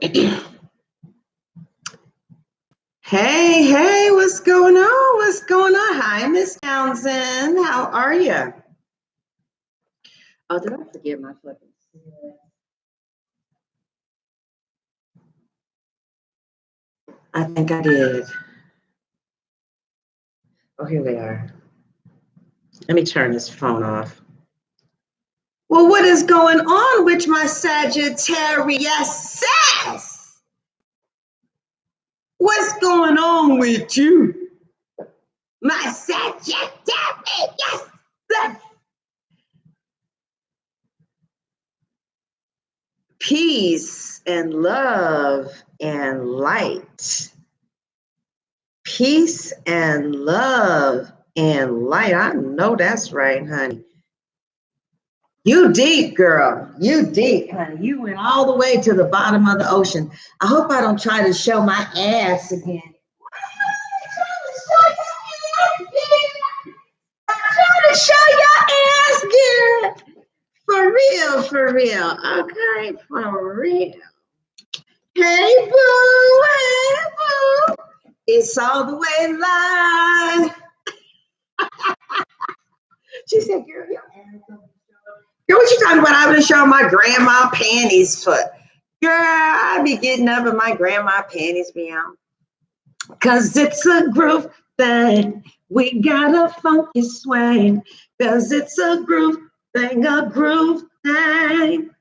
Hey, what's going on? What's going on? Hi, Miss Townsend. How are you? Oh, did I forget my fucking cigarettes? I think I did. Oh, here they are. Let me turn this phone off. Well, what is going on with my Sagittarius? What's going on with you? My Sagittarius. Peace and love and light. Peace and love and light. I know that's right, honey. You deep, girl. You deep, honey. You went all the way to the bottom of the ocean. I hope I don't try to show my ass again. I'm trying to show your ass, girl. For real, for real. Okay, for real. Hey, boo. Hey, boo. It's all the way live. She said, girl, your ass don't Girl, what you talking about? I've been showing my grandma panties for. Girl, I be getting up and my grandma panties be out. Cause it's a groove thing. We got a funky swing. Cause it's a groove thing, a groove thing.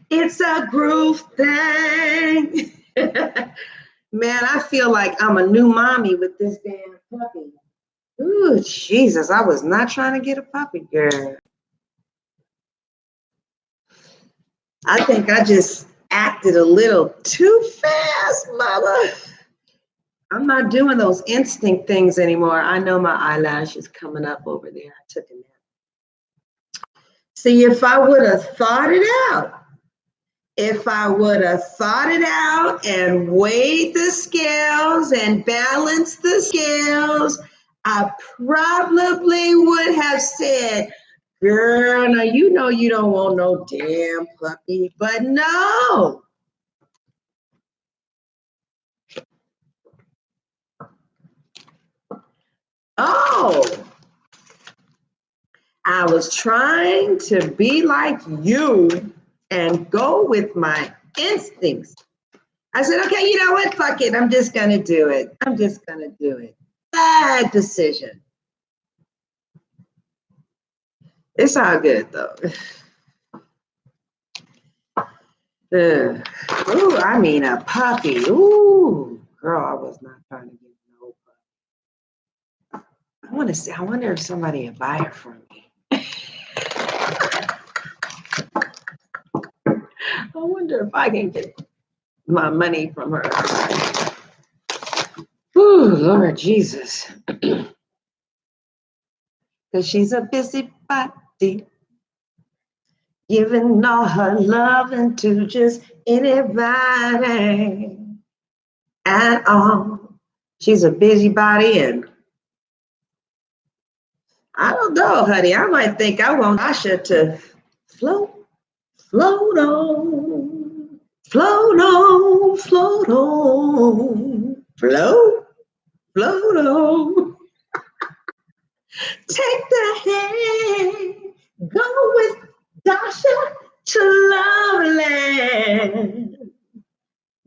It's a groove thing. Man, I feel like I'm a new mommy with this damn puppy. Ooh, Jesus, I was not trying to get a puppy, girl. I think I just acted a little too fast, mama. I'm not doing those instinct things anymore. I know my eyelash is coming up over there. I took a nap. See, if I would have thought it out, if I would have thought it out and weighed the scales and balanced the scales, I probably would have said, girl, now you know you don't want no damn puppy, but no. Oh, I was trying to be like you and go with my instincts. I said, okay, you know what? Fuck it. I'm just going to do it. I'm just going to do it. Bad decision. It's all good, though. Ooh, I mean, a puppy. Ooh, girl, I was not trying to get no puppy. I want to see. I wonder if somebody would buy it from me. I wonder if I can get my money from her. Ooh, Lord Jesus. Because she's a busybody, giving all her loving to just anybody at all. She's a busybody, and I don't know, honey. I might think I want Asha to float, float on, float on, float on, float, float on. Take the hand, go with Dasha to Loveland.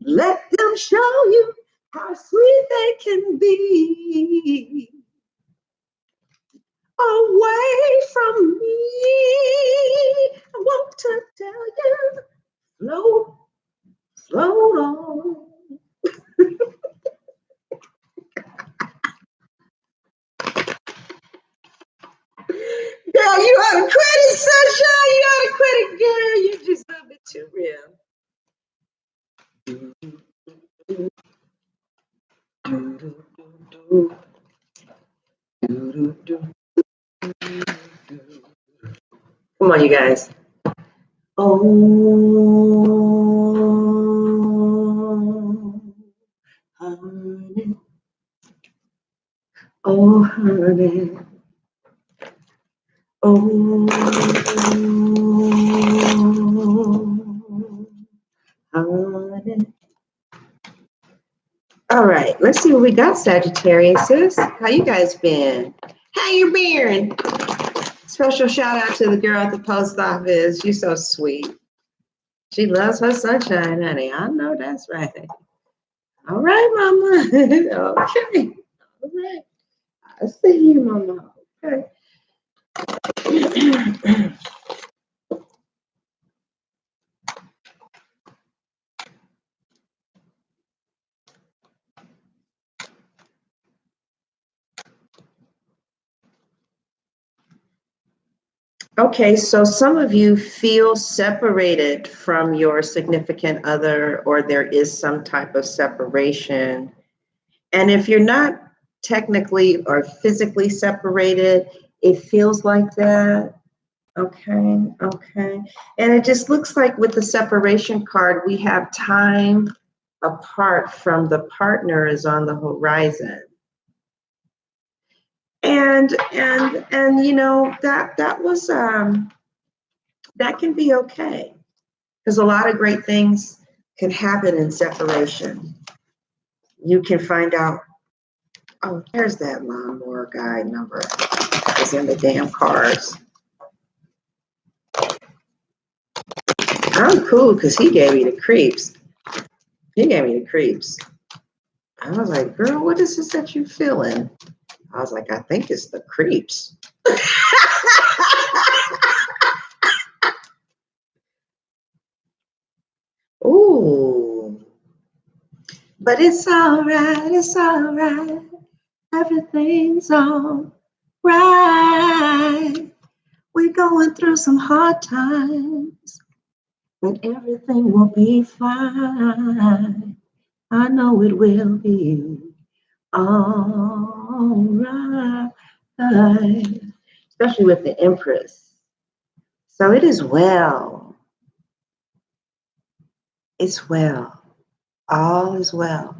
Let them show you how sweet they can be. Away from me, I want to tell you, float, float on. Girl, you ought to quit it, sunshine. You ought to quit it, girl. You're just a bit too real. Come on, you guys. Oh, honey. Oh, honey. Oh, honey. All right, let's see what we got, Sagittarius. How you guys been? How you been? Special shout out to the girl at the post office. You're so sweet. She loves her sunshine, honey. I know that's right. All right, mama. Okay. All right. I see you, mama. Okay. Okay, so some of you feel separated from your significant other, or there is some type of separation. And if you're not technically or physically separated, it feels like that. Okay, okay. And it just looks like with the separation card, we have time apart from the partner is on the horizon. And you know, that was that can be okay, because a lot of great things can happen in separation. You can find out, oh, there's that lawnmower guy number. It's in the damn cards. I'm cool because he gave me the creeps. He gave me the creeps. I was like, girl, what is this that you feeling? I was like, I think it's the creeps. Ooh. But it's all right. It's all right. Everything's all right. We're going through some hard times, but everything will be fine. I know it will be all right. Especially with the Empress. So it is well. It's well. All is well.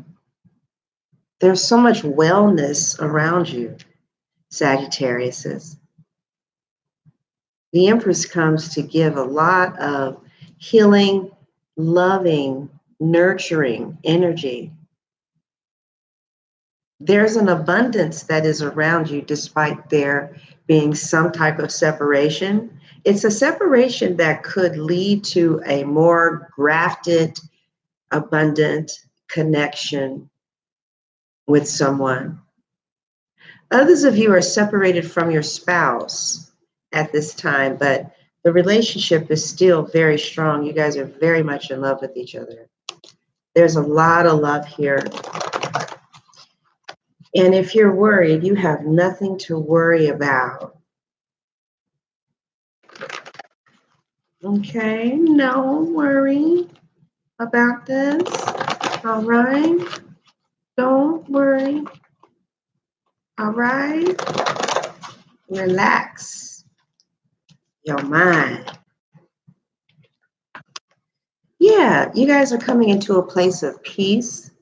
There's so much wellness around you, Sagittarius. The Empress comes to give a lot of healing, loving, nurturing energy. There's an abundance that is around you despite there being some type of separation. It's a separation that could lead to a more grafted, abundant connection with someone. Others of you are separated from your spouse at this time, but the relationship is still very strong. You guys are very much in love with each other. There's a lot of love here. And if you're worried, you have nothing to worry about. Okay, no worry about this. All right, don't worry. All right, relax your mind. Yeah, you guys are coming into a place of peace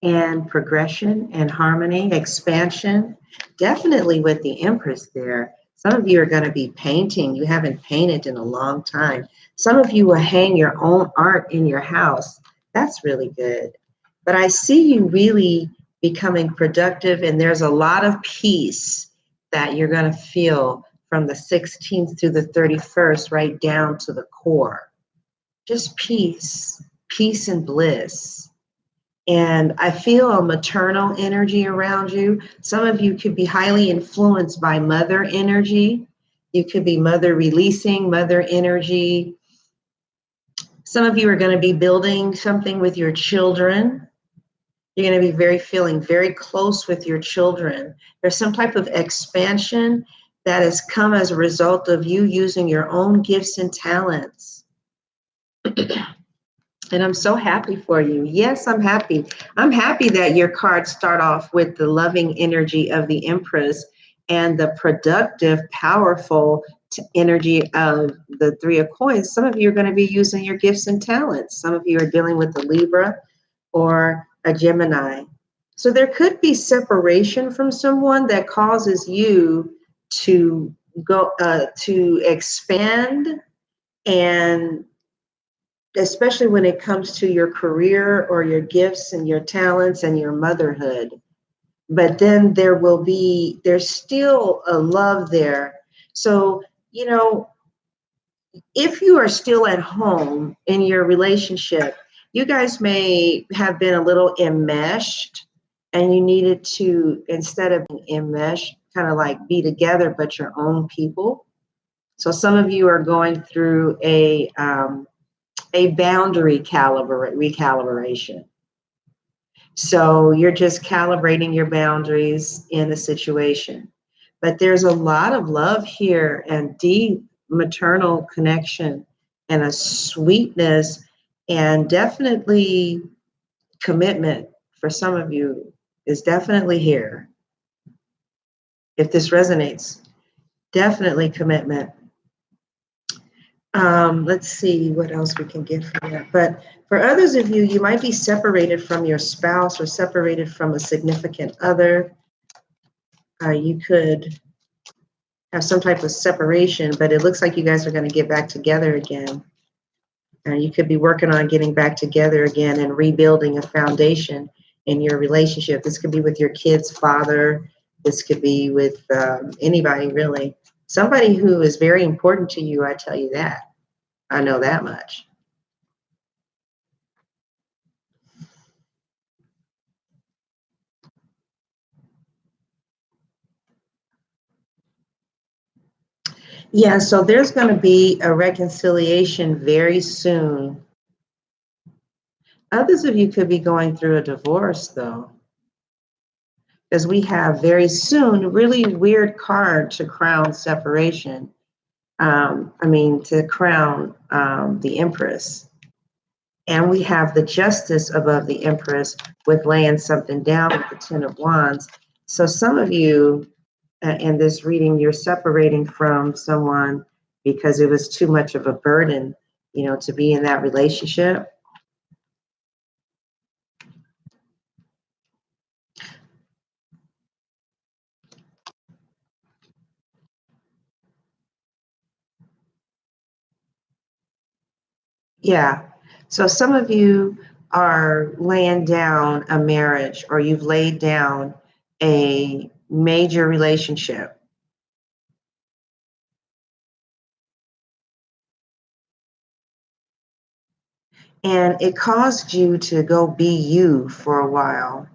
and progression and harmony, expansion. Definitely with the Empress there. Some of you are going to be painting. You haven't painted in a long time. Some of you will hang your own art in your house. That's really good. But I see you really becoming productive, and there's a lot of peace that you're going to feel from the 16th to the 31st, right down to the core. Just peace, peace and bliss. And I feel a maternal energy around you. Some of you could be highly influenced by mother energy. You could be mother releasing, mother energy. Some of you are going to be building something with your children. You're going to be feeling very close with your children. There's some type of expansion that has come as a result of you using your own gifts and talents. And I'm so happy for you. Yes, I'm happy. I'm happy that your cards start off with the loving energy of the Empress and the productive, powerful energy of the Three of Coins. Some of you are going to be using your gifts and talents. Some of you are dealing with a Libra or a Gemini. So there could be separation from someone that causes you to go to expand, and especially when it comes to your career or your gifts and your talents and your motherhood. But then there's still a love there. So, you know, if you are still at home in your relationship, you guys may have been a little enmeshed, and you needed to, instead of being enmeshed, kind of like be together, but your own people. So some of you are going through a boundary recalibration. So you're just calibrating your boundaries in a situation. But there's a lot of love here and deep maternal connection and a sweetness and definitely commitment for some of you is definitely here. If this resonates, definitely commitment. Let's see what else we can get from that. But for others of you, you might be separated from your spouse or separated from a significant other. You could have some type of separation, but it looks like you guys are going to get back together again. You could be working on getting back together again and rebuilding a foundation in your relationship. This could be with your kid's father. This could be with anybody, really. Somebody who is very important to you, I tell you that. I know that much. Yeah, so there's going to be a reconciliation very soon. Others of you could be going through a divorce, though, because we have very soon, really weird card to crown separation. To crown the Empress. And we have the Justice above the Empress with laying something down with the Ten of Wands. So some of you in this reading, you're separating from someone because it was too much of a burden, to be in that relationship. Yeah. So some of you are laying down a marriage, or you've laid down a major relationship. And it caused you to go be you for a while.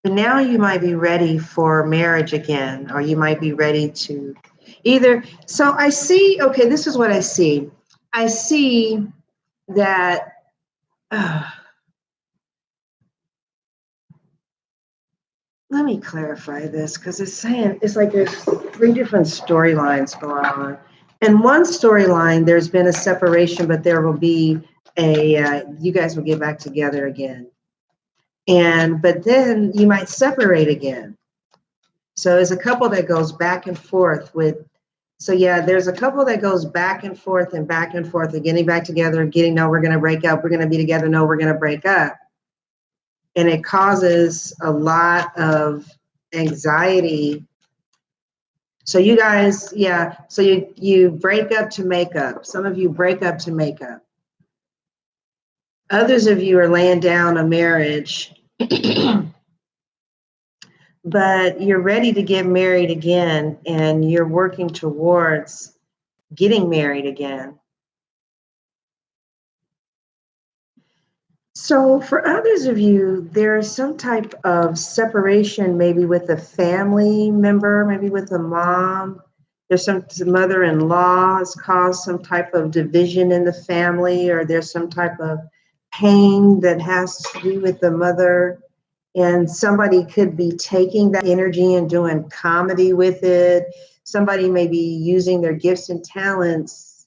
But now you might be ready for marriage again, or you might be ready to either. So I see, okay, this is what I see. I see that, let me clarify this, because it's like there's three different storylines going on. In one storyline, there's been a separation, but there will be you guys will get back together again. But then you might separate again. So there's a couple that goes back and forth there's a couple that goes back and forth and getting back together, no, we're going to break up. We're going to be together. No, we're going to break up. And it causes a lot of anxiety. So you guys, so you break up to make up. Some of you break up to make up. Others of you are laying down a marriage, but you're ready to get married again, and you're working towards getting married again. So for others of you, there's some type of separation, maybe with a family member, maybe with a mom. There's some mother-in-law has caused some type of division in the family, or there's some type of pain that has to do with the mother. And somebody could be taking that energy and doing comedy with it. Somebody may be using their gifts and talents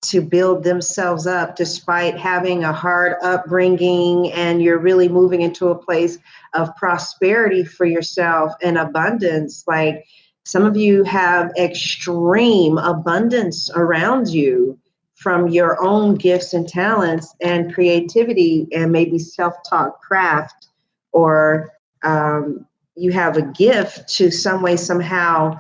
to build themselves up despite having a hard upbringing, and you're really moving into a place of prosperity for yourself and abundance. Like some of you have extreme abundance around you from your own gifts and talents and creativity, and maybe self-taught craft, or you have a gift to some way, somehow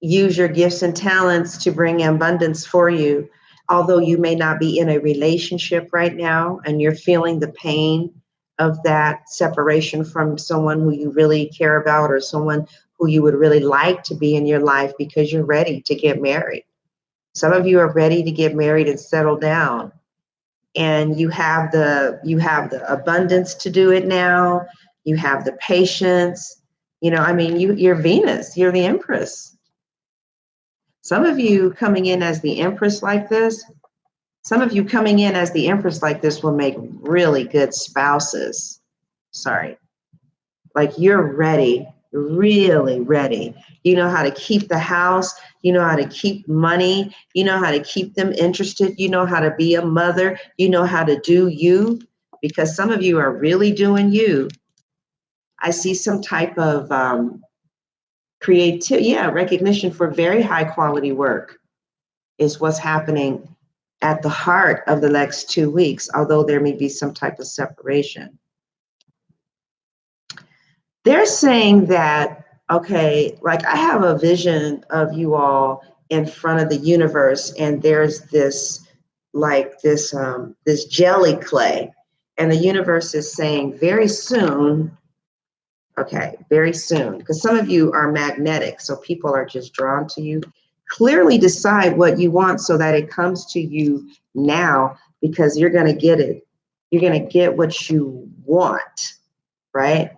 use your gifts and talents to bring abundance for you. Although you may not be in a relationship right now and you're feeling the pain of that separation from someone who you really care about or someone who you would really like to be in your life because you're ready to get married. Some of you are ready to get married and settle down. And you have the abundance to do it now. You have the patience. I mean, you're Venus, you're the Empress. Some of you coming in as the Empress like this, will make really good spouses. Sorry. Like you're ready, really ready. You know how to keep the house. You know how to keep money. You know how to keep them interested. You know how to be a mother. You know how to do you, because some of you are really doing you. I see some type of recognition for very high quality work is what's happening at the heart of the next 2 weeks, although there may be some type of separation. They're saying that, okay, like I have a vision of you all in front of the universe, and there's this jelly clay, and the universe is saying very soon, because some of you are magnetic, so people are just drawn to you. Clearly decide what you want so that it comes to you now, because you're going to get it. You're going to get what you want, right?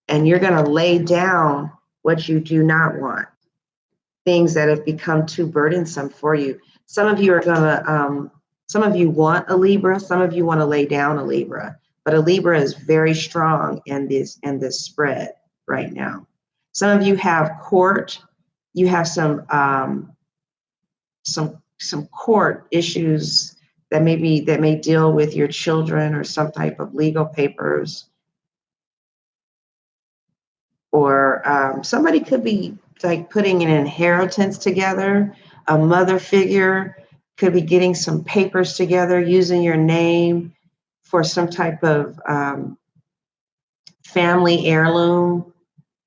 And you're going to lay down what you do not want, things that have become too burdensome for you. Some of you are going to, some of you want a Libra, some of you want to lay down a Libra, but a Libra is very strong in this spread right now. Some of you have court, you have some court issues that may deal with your children or some type of legal papers. Or somebody could be like putting an inheritance together. A mother figure could be getting some papers together, using your name for some type of family heirloom.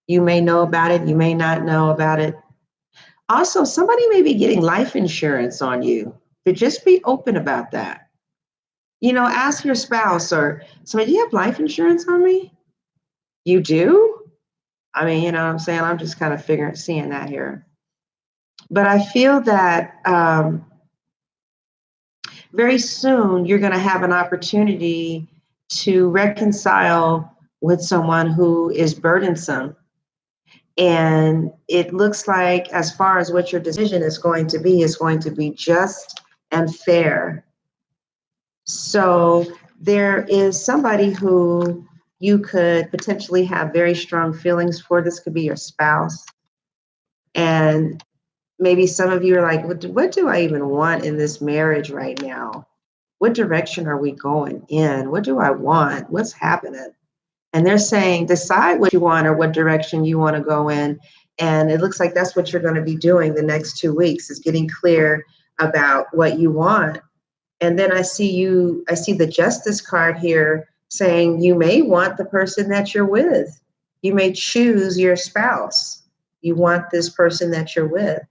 You may know about it, you may not know about it. Also, somebody may be getting life insurance on you. But just be open about that. Ask your spouse or somebody, do you have life insurance on me? You do? I mean, you know what I'm saying? I'm just kind of seeing that here. But I feel that very soon you're going to have an opportunity to reconcile with someone who is burdensome. And it looks like, as far as what your decision is going to be just and fair. So there is somebody who you could potentially have very strong feelings for. This could be your spouse. And maybe some of you are like, what do I even want in this marriage right now? What direction are we going in? What do I want? What's happening? And they're saying, decide what you want or what direction you want to go in. And it looks like that's what you're going to be doing the next 2 weeks, is getting clear about what you want. And then I see the Justice card here saying you may want the person that you're with. You may choose your spouse. You want this person that you're with.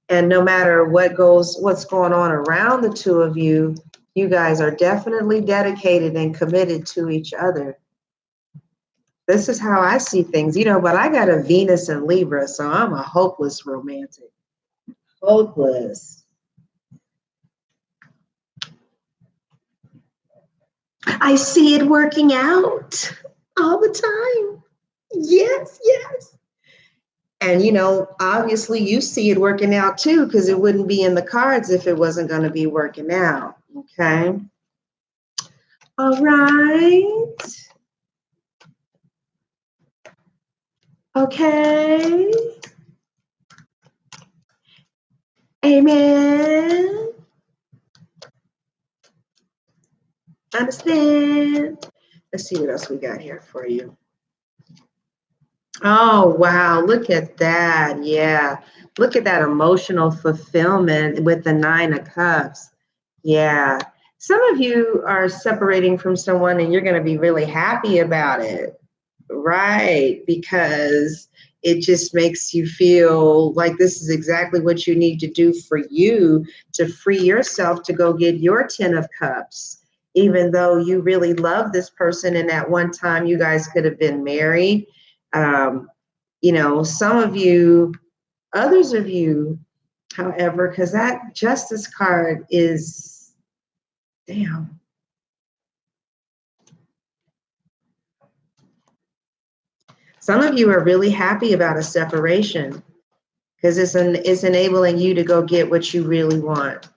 And no matter what's going on around the two of you, you guys are definitely dedicated and committed to each other. This is how I see things, but I got a Venus in Libra, so I'm a hopeless romantic. Hopeless. I see it working out all the time. Yes. And, obviously you see it working out too, because it wouldn't be in the cards if it wasn't going to be working out. Okay. All right. Okay. Amen. Understand. Let's see what else we got here for you. Oh, wow. Look at that. Yeah. Look at that emotional fulfillment with the 9 of Cups. Yeah. Some of you are separating from someone and you're going to be really happy about it. Right. Because it just makes you feel like this is exactly what you need to do for you to free yourself to go get your 10 of cups, even though you really love this person and at one time you guys could have been married. You know, some of you, others of you, however, because that justice card is, damn. Some of you are really happy about a separation because it's enabling you to go get what you really want.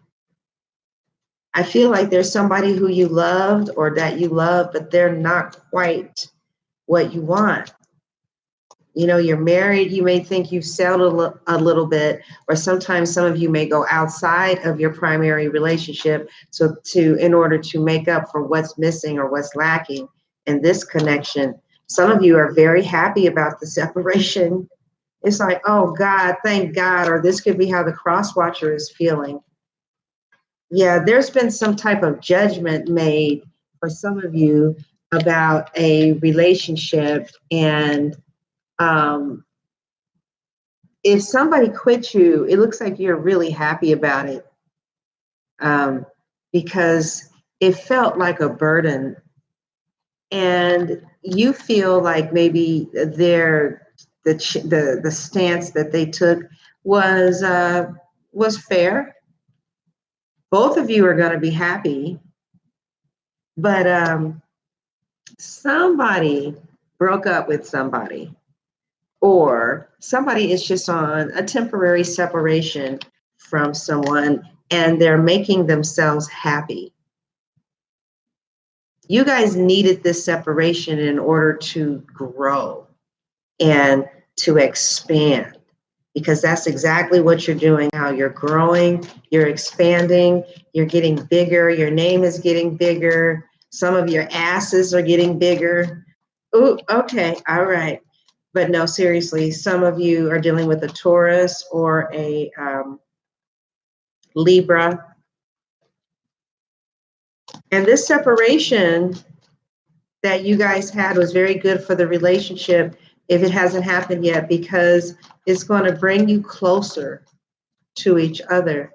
I feel like there's somebody who you loved or that you love, but they're not quite what you want. You know, you're married, you may think you've settled a little bit, or sometimes some of you may go outside of your primary relationship in order to make up for what's missing or what's lacking in this connection. Some of you are very happy about the separation. It's like, oh God, thank God, or this could be how the cross watcher is feeling. Yeah, there's been some type of judgment made for some of you about a relationship, and if somebody quit you, it looks like you're really happy about it, because it felt like a burden, and you feel like maybe the stance that they took was fair. Both of you are going to be happy, but somebody broke up with somebody, or somebody is just on a temporary separation from someone and they're making themselves happy. You guys needed this separation in order to grow and to expand, because that's exactly what you're doing. How you're growing, you're expanding, you're getting bigger, your name is getting bigger, some of your asses are getting bigger. Oh, okay, all right. But no, seriously, some of you are dealing with a Taurus or a Libra. And this separation that you guys had was very good for the relationship if it hasn't happened yet, because it's going to bring you closer to each other.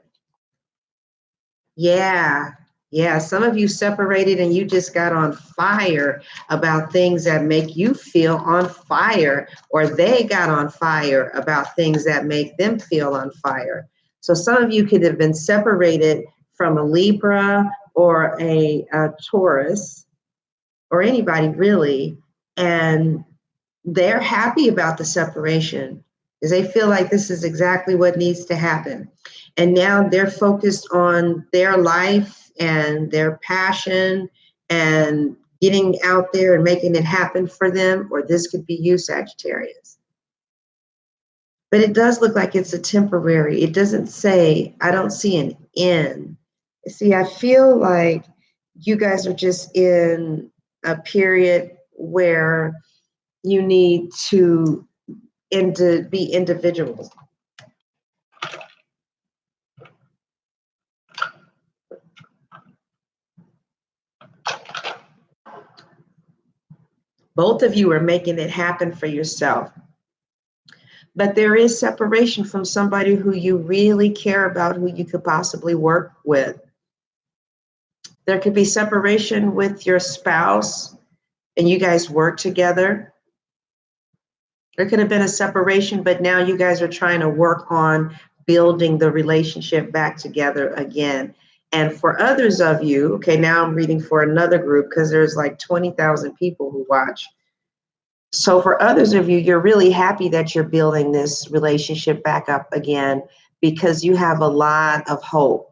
Yeah. Yeah. Some of you separated and you just got on fire about things that make you feel on fire, or they got on fire about things that make them feel on fire. So some of you could have been separated from a Libra or a Taurus, or anybody really, and they're happy about the separation because they feel like this is exactly what needs to happen. And now they're focused on their life and their passion and getting out there and making it happen for them. Or this could be you, Sagittarius. But it does look like it's a temporary. It doesn't say, I don't see an end. See, I feel like you guys are just in a period where you need to be individuals. Both of you are making it happen for yourself. But there is separation from somebody who you really care about, who you could possibly work with. There could be separation with your spouse and you guys work together. There could have been a separation, but now you guys are trying to work on building the relationship back together again. And for others of you, okay, now I'm reading for another group because there's like 20,000 people who watch. So for others of you, you're really happy that you're building this relationship back up again because you have a lot of hope.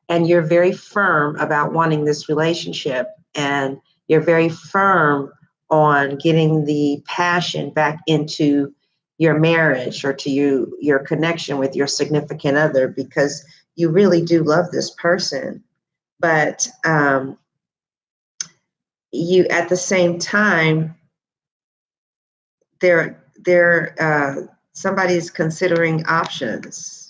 And you're very firm about wanting this relationship. And you're very firm on getting the passion back into your marriage or to your connection with your significant other, because you really do love this person. But you, at the same time, somebody's considering options.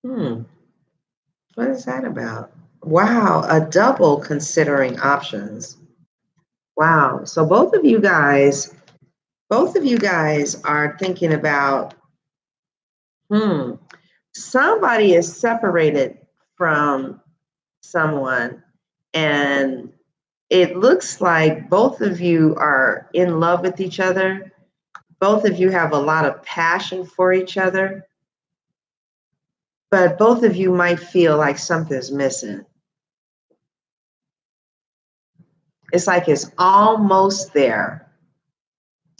What is that about? Wow, a double considering options. Wow. So both of you guys are thinking about, somebody is separated from someone, and it looks like both of you are in love with each other. Both of you have a lot of passion for each other, but both of you might feel like something's missing. It's like it's almost there.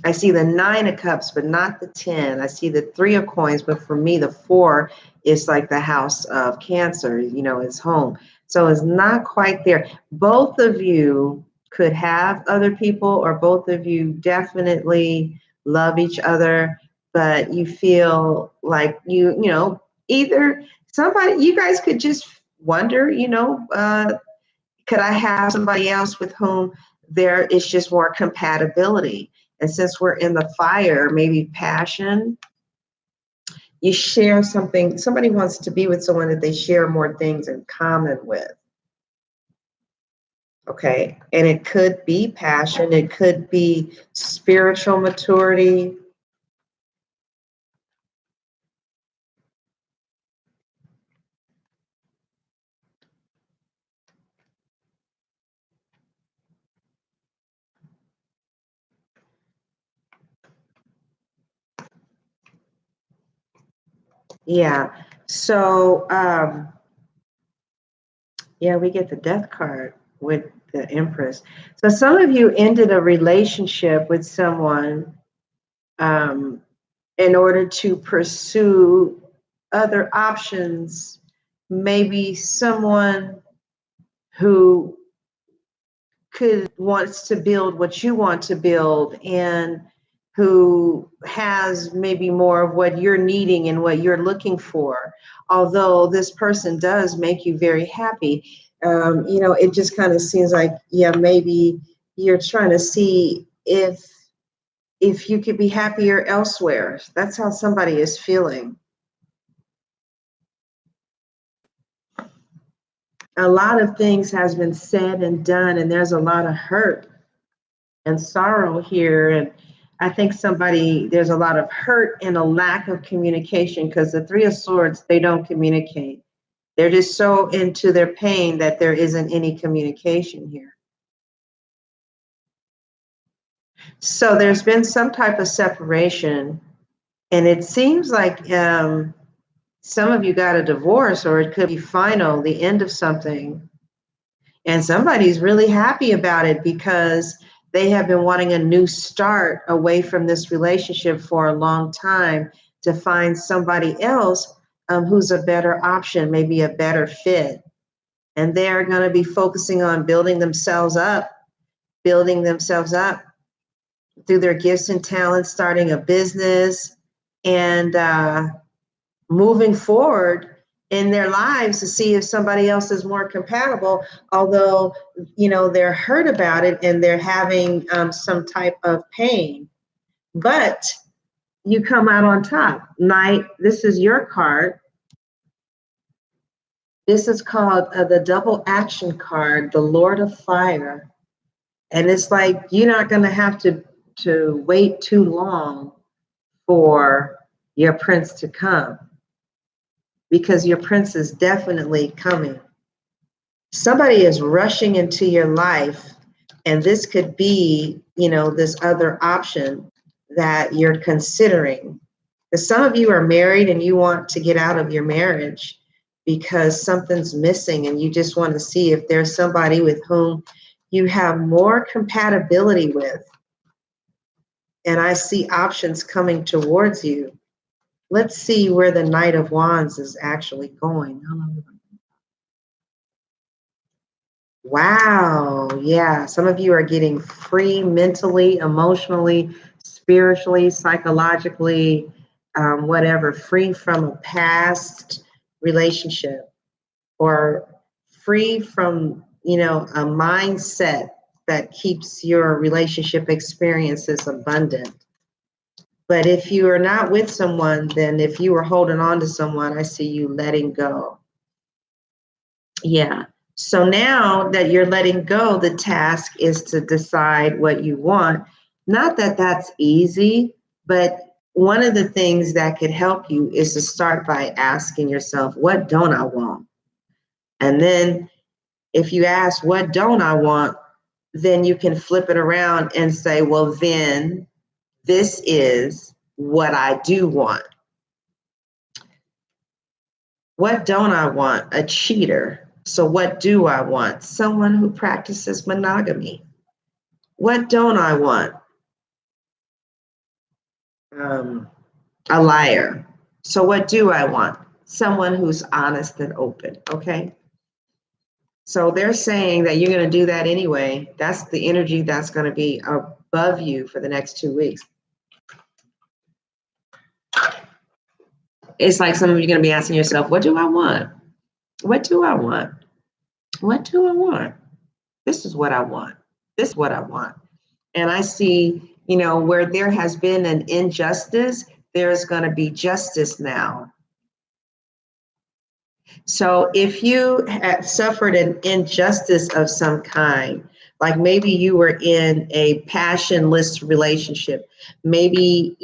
I see the 9 of cups, but not the 10. I see the 3 of coins, but for me, the 4 is like the house of Cancer, it's home. So it's not quite there. Both of you could have other people, or both of you definitely love each other, but you feel like either you guys could just wonder, could I have somebody else with whom there is just more compatibility? And since we're in the fire, maybe passion, you share something. Somebody wants to be with someone that they share more things in common with. Okay. And it could be passion, it could be spiritual maturity. Yeah. So, yeah, we get the death card with the Empress. So some of you ended a relationship with someone um, in order to pursue other options, maybe someone who wants to build what you want to build, and who has maybe more of what you're needing and what you're looking for. Although this person does make you very happy, it just kind of seems like, yeah, maybe you're trying to see if you could be happier elsewhere. That's how somebody is feeling. A lot of things has been said and done, and there's a lot of hurt and sorrow here. And I think there's a lot of hurt and a lack of communication, because the 3 of Swords, they don't communicate. They're just so into their pain that there isn't any communication here. So there's been some type of separation, and it seems like some of you got a divorce, or it could be final, the end of something. And somebody's really happy about it because they have been wanting a new start away from this relationship for a long time, to find somebody else who's a better option, maybe a better fit. And they're going to be focusing on building themselves up through their gifts and talents, starting a business, and moving forward in their lives to see if somebody else is more compatible. Although, they're hurt about it, and they're having some type of pain, but you come out on top. Knight, this is your card. This is called the double action card, the Lord of Fire. And it's like, you're not going to have to wait too long for your prince to come, because your prince is definitely coming. Somebody is rushing into your life, and this could be, this other option that you're considering. Because some of you are married and you want to get out of your marriage because something's missing, and you just want to see if there's somebody with whom you have more compatibility with. And I see options coming towards you. Let's see where the Knight of Wands is actually going. Wow. Yeah. Some of you are getting free mentally, emotionally, spiritually, psychologically, whatever, free from a past relationship, or free from, a mindset that keeps your relationship experiences abundant. But if you are not with someone, then if you are holding on to someone, I see you letting go. Yeah. So now that you're letting go, the task is to decide what you want. Not that that's easy, but one of the things that could help you is to start by asking yourself, what don't I want? And then if you ask, what don't I want? Then you can flip it around and say, well, then this is what I do want. What don't I want? A cheater. So what do I want? Someone who practices monogamy. What don't I want? A liar. So what do I want? Someone who's honest and open, okay? So they're saying that you're going to do that anyway. That's the energy that's going to be above you for the next 2 weeks. It's like some of you are going to be asking yourself, what do I want? What do I want? What do I want? This is what I want. This is what I want. And I see, where there has been an injustice, there's going to be justice now. So if you have suffered an injustice of some kind, like maybe you were in a passionless relationship, maybe,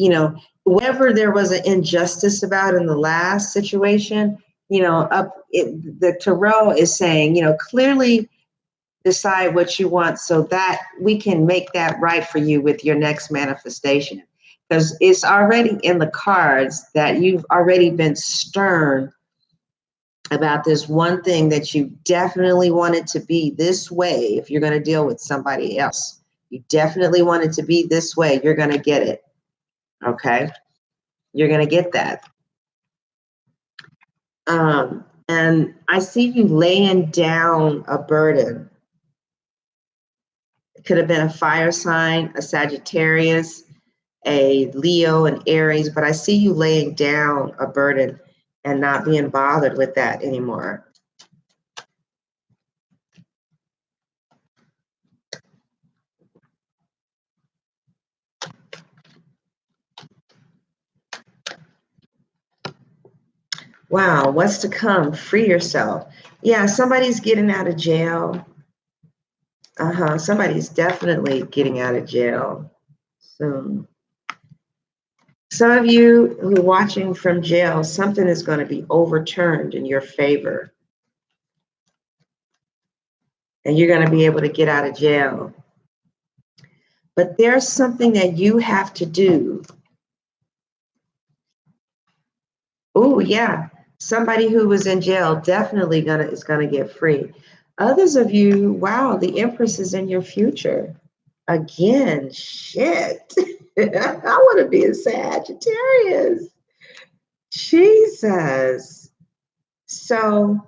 whatever there was an injustice about in the last situation, the tarot is saying, clearly decide what you want so that we can make that right for you with your next manifestation. Because it's already in the cards that you've already been stern about this one thing that you definitely want it to be this way. If you're going to deal with somebody else, you definitely want it to be this way. You're going to get it. Okay. You're going to get that. And I see you laying down a burden. It could have been a fire sign, a Sagittarius, a Leo, an Aries, but I see you laying down a burden and not being bothered with that anymore. Wow, what's to come? Free yourself. Yeah, somebody's getting out of jail. Somebody's definitely getting out of jail soon. Some of you who are watching from jail, something is going to be overturned in your favor. And you're going to be able to get out of jail. But there's something that you have to do. Oh, yeah. Somebody who was in jail definitely is gonna get free. Others of you, wow, the Empress is in your future. Again, shit. I want to be a Sagittarius. Jesus. So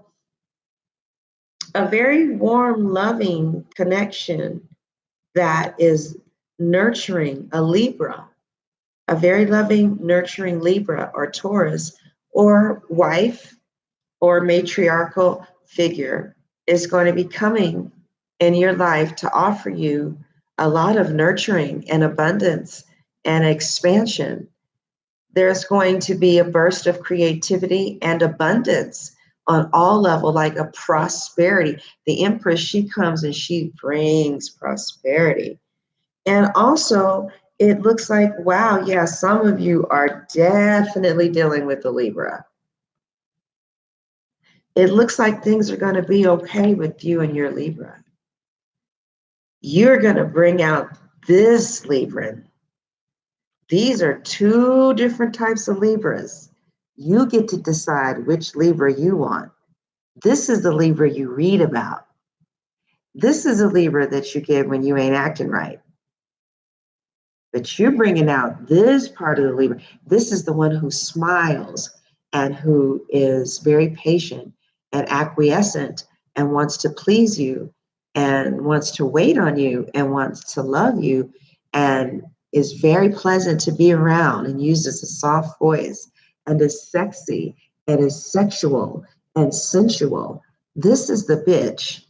a very warm, loving connection that is nurturing a Libra, a very loving, nurturing Libra or Taurus or wife or matriarchal figure is going to be coming in your life to offer you a lot of nurturing and abundance and expansion. There's going to be a burst of creativity and abundance on all levels, like a prosperity. The Empress, she comes and she brings prosperity. And also, it looks like, wow, yeah, some of you are definitely dealing with the Libra. It looks like things are going to be okay with you and your Libra. You're going to bring out this Libran. These are two different types of Libras. You get to decide which Libra you want. This is the Libra you read about. This is a Libra that you get when you ain't acting right. But you're bringing out this part of the Libra. This is the one who smiles and who is very patient and acquiescent and wants to please you and wants to wait on you and wants to love you and is very pleasant to be around and uses a soft voice and is sexy and is sexual and sensual. This is the bitch.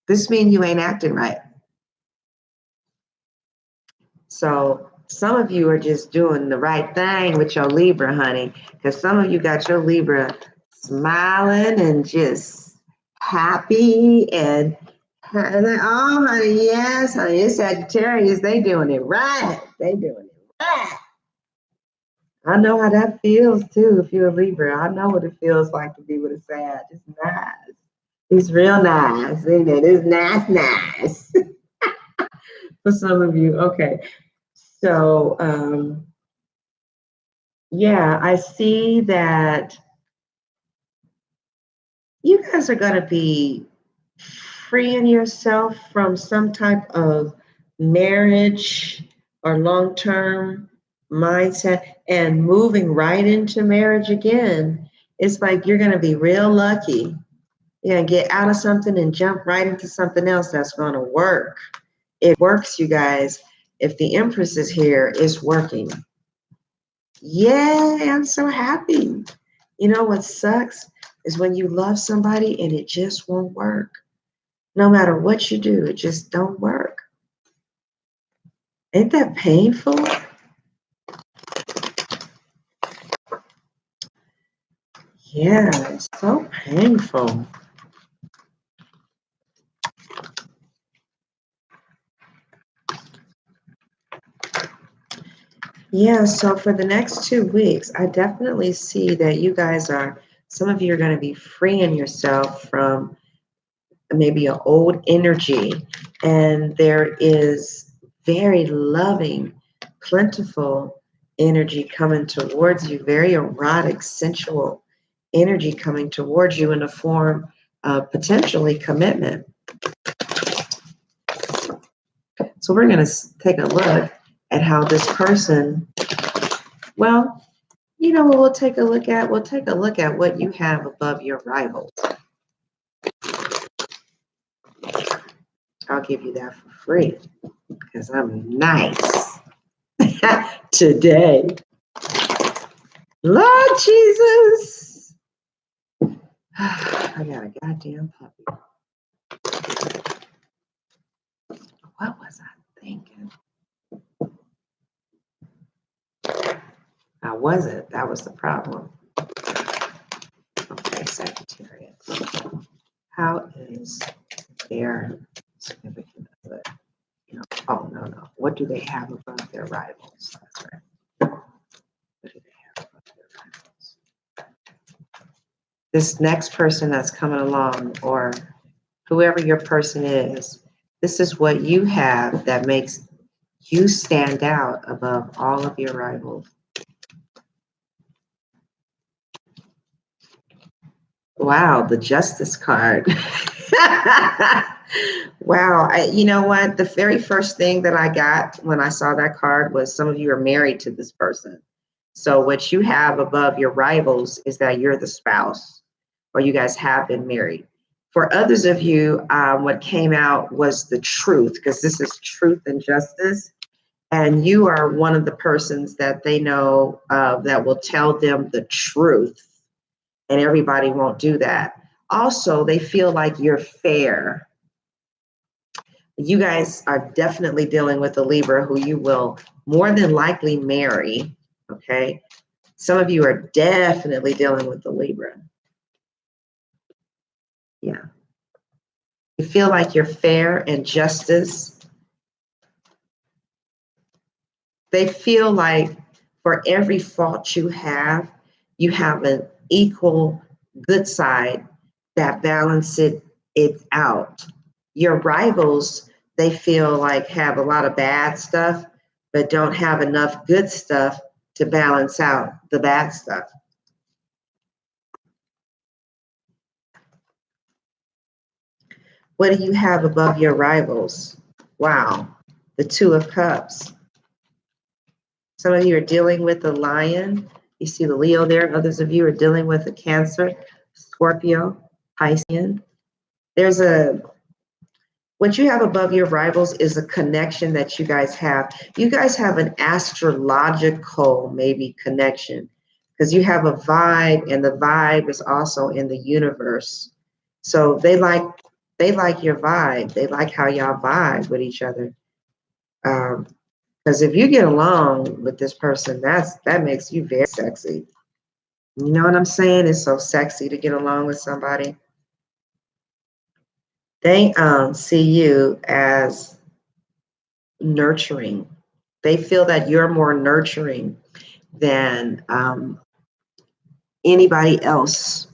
This means you ain't acting right. So some of you are just doing the right thing with your Libra, honey, because some of you got your Libra smiling and just happy and like, oh, honey, yes, honey, it's Sagittarius. They doing it right. They doing it right. I know how that feels too. If you're a Libra, I know what it feels like to be with a Sag. It's nice. It's real nice, isn't it? It's nice. For some of you, okay. So, yeah, I see that you guys are going to be freeing yourself from some type of marriage or long-term mindset and moving right into marriage again. It's like you're going to be real lucky. You're going to get out of something and jump right into something else that's going to work. It works, you guys. If the Empress is here, it's working. Yay, I'm so happy. You know what sucks is when you love somebody and it just won't work. No matter what you do, it just don't work. Ain't that painful? Yeah, it's so painful. Yeah, so for the next 2 weeks, I definitely see that you guys are, some of you are going to be freeing yourself from maybe an old energy. And there is very loving, plentiful energy coming towards you, very erotic, sensual energy coming towards you in the form of potentially commitment. So we're going to take a look at how this person, well, you know what we'll take a look at? We'll take a look at what you have above your rivals. I'll give you that for free because I'm nice today. Lord Jesus. I got a goddamn puppy. What was I thinking? I wasn't. That was the problem. Okay, Sagittarius. How is their significant other? You know, oh, no. What do they have above their rivals? That's right. What do they have above their rivals? This next person that's coming along, or whoever your person is, this is what you have that makes you stand out above all of your rivals. Wow, the Justice card. Wow, you know what? The very first thing that I got when I saw that card was some of you are married to this person. So what you have above your rivals is that you're the spouse, or you guys have been married. For others of you, what came out was the truth, because this is truth and justice. And you are one of the persons that they know that will tell them the truth. And everybody won't do that. Also, they feel like you're fair. You guys are definitely dealing with a Libra who you will more than likely marry, okay? Some of you are definitely dealing with the Libra. Yeah. You feel like you're fair and justice. They feel like for every fault you have an equal good side that balances it out. Your rivals, they feel like have a lot of bad stuff, but don't have enough good stuff to balance out the bad stuff. What do you have above your rivals? Wow, the Two of Cups. Some of you are dealing with the Lion. You see the Leo there. Others of you are dealing with a Cancer, Scorpio, Piscean. What you have above your rivals is a connection that you guys have. You guys have an astrological maybe connection because you have a vibe, and the vibe is also in the universe. So they like your vibe. They like how y'all vibe with each other. Because if you get along with this person, that makes you very sexy. You know what I'm saying? It's so sexy to get along with somebody. They see you as nurturing. They feel that you're more nurturing than anybody else.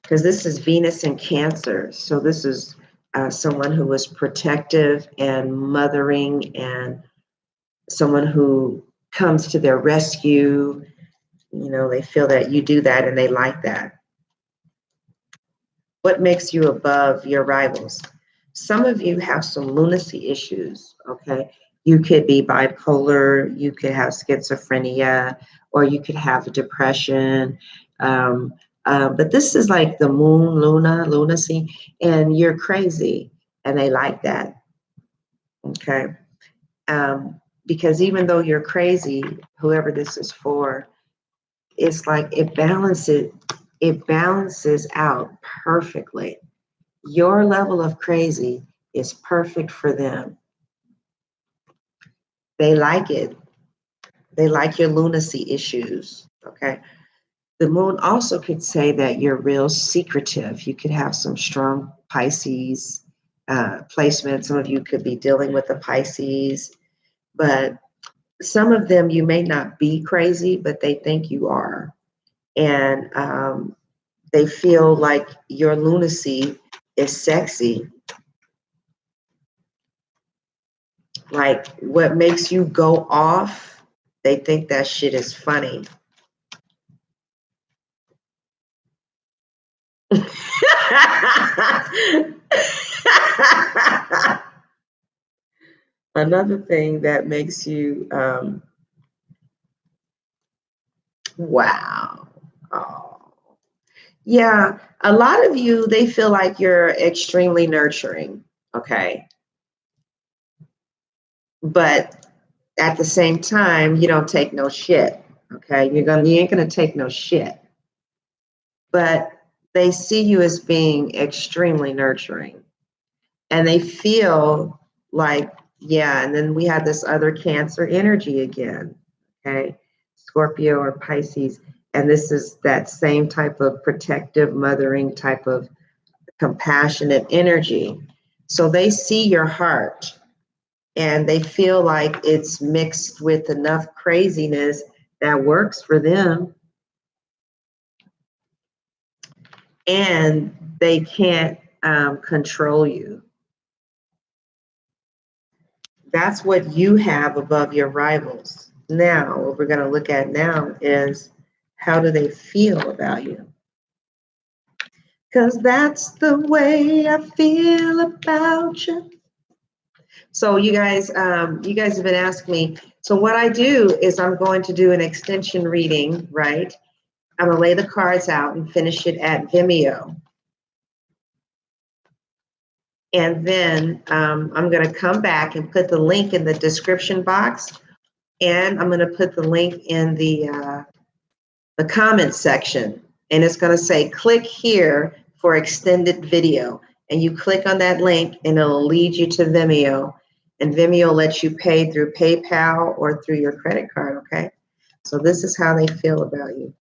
Because this is Venus in Cancer. So this is someone who is protective and mothering, and someone who comes to their rescue. You know, they feel that you do that and they like that. What makes you above your rivals? Some of you have some lunacy issues, okay? You could be bipolar, you could have schizophrenia, or you could have depression. But this is like the moon, lunacy, and you're crazy, and they like that, okay? Because even though you're crazy, whoever this is for, it's like it balances out perfectly. Your level of crazy is perfect for them. They like it. They like your lunacy issues. Okay. The moon also could say that you're real secretive. You could have some strong Pisces placement. Some of you could be dealing with the Pisces, but some of them you may not be crazy, but they think you are. And they feel like your lunacy is sexy. Like what makes you go off, they think that shit is funny. Another thing that makes you, wow. Oh. Yeah, a lot of you, they feel like you're extremely nurturing, okay? But at the same time, you don't take no shit, okay? You ain't gonna take no shit. But they see you as being extremely nurturing. And they feel like, yeah, and then we have this other Cancer energy again, okay? Scorpio or Pisces. And this is that same type of protective, mothering type of compassionate energy. So they see your heart and they feel like it's mixed with enough craziness that works for them. And they can't control you. That's what you have above your rivals. Now, what we're going to look at now is how do they feel about you? Because that's the way I feel about you. So you guys have been asking me. So what I do is I'm going to do an extension reading, right? I'm going to lay the cards out and finish it at Vimeo. And then I'm going to come back and put the link in the description box. And I'm going to put the link in the comment section. And it's going to say, click here for extended video. And you click on that link and it'll lead you to Vimeo. And Vimeo lets you pay through PayPal or through your credit card, okay? So this is how they feel about you.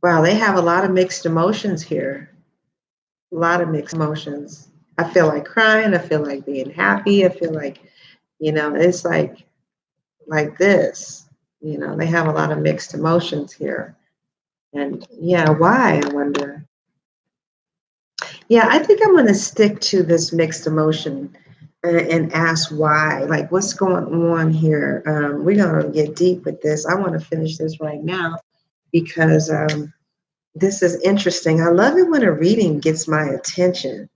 Wow, they have a lot of mixed emotions here. A lot of mixed emotions. I feel like crying. I feel like being happy. I feel like, it's like this. They have a lot of mixed emotions here. And yeah, why, I wonder? Yeah, I think I'm going to stick to this mixed emotion and ask why. Like, what's going on here? We're going to get deep with this. I want to finish this right now because this is interesting. I love it when a reading gets my attention,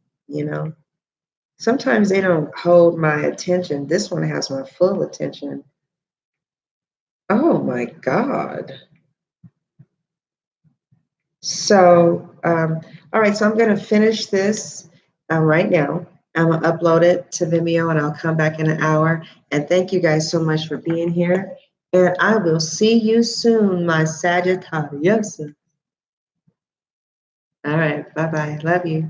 Sometimes they don't hold my attention. This one has my full attention. Oh my God. So, all right, so I'm going to finish this right now. I'm going to upload it to Vimeo and I'll come back in an hour. And thank you guys so much for being here. And I will see you soon, my Sagittarius. All right, bye-bye. Love you.